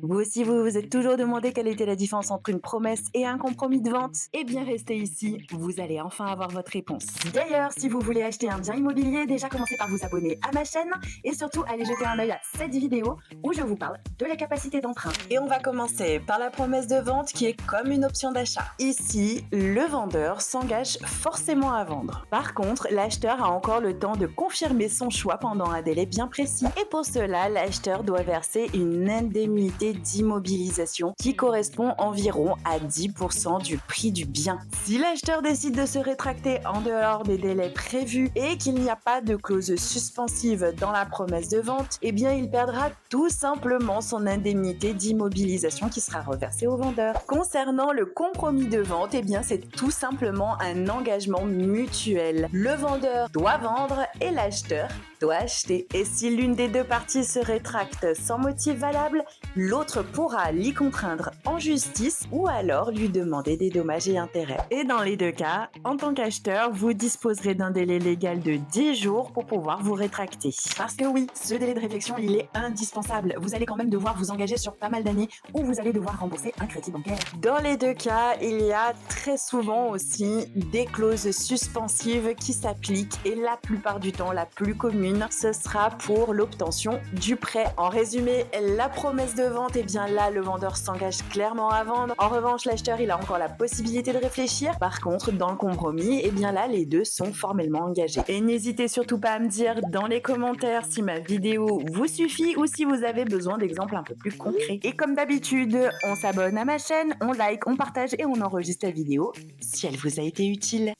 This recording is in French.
Vous aussi, vous vous êtes toujours demandé quelle était la différence entre une promesse et un compromis de vente? Eh bien, restez ici, vous allez enfin avoir votre réponse. D'ailleurs, si vous voulez acheter un bien immobilier, déjà commencez par vous abonner à ma chaîne et surtout allez jeter un œil à cette vidéo où je vous parle de la capacité d'emprunt. Et on va commencer par la promesse de vente qui est comme une option d'achat. Ici, le vendeur s'engage forcément à vendre. Par contre, l'acheteur a encore le temps de confirmer son choix pendant un délai bien précis. Et pour cela, l'acheteur doit verser une indemnité d'immobilisation qui correspond environ à 10% du prix du bien. Si l'acheteur décide de se rétracter en dehors des délais prévus et qu'il n'y a pas de clause suspensive dans la promesse de vente, eh bien il perdra tout simplement son indemnité d'immobilisation qui sera reversée au vendeur. Concernant le compromis de vente, eh bien c'est tout simplement un engagement mutuel. Le vendeur doit vendre et l'acheteur doit acheter. Et si l'une des deux parties se rétracte sans motif valable, l'autre pourra l'y contraindre en justice ou alors lui demander des dommages et intérêts. Et dans les deux cas, en tant qu'acheteur, vous disposerez d'un délai légal de 10 jours pour pouvoir vous rétracter. Parce que oui, ce délai de réflexion, il est indispensable. Vous allez quand même devoir vous engager sur pas mal d'années ou vous allez devoir rembourser un crédit bancaire. Dans les deux cas, il y a très souvent aussi des clauses suspensives qui s'appliquent et la plupart du temps, la plus commune, ce sera pour l'obtention du prêt. En résumé, la promesse de vente, eh bien là, le vendeur s'engage clairement à vendre. En revanche, l'acheteur, il a encore la possibilité de réfléchir. Par contre, dans le compromis, eh bien là, les deux sont formellement engagés. Et n'hésitez surtout pas à me dire dans les commentaires si ma vidéo vous suffit ou si vous avez besoin d'exemples un peu plus concrets. Et comme d'habitude, on s'abonne à ma chaîne, on like, on partage et on enregistre la vidéo si elle vous a été utile.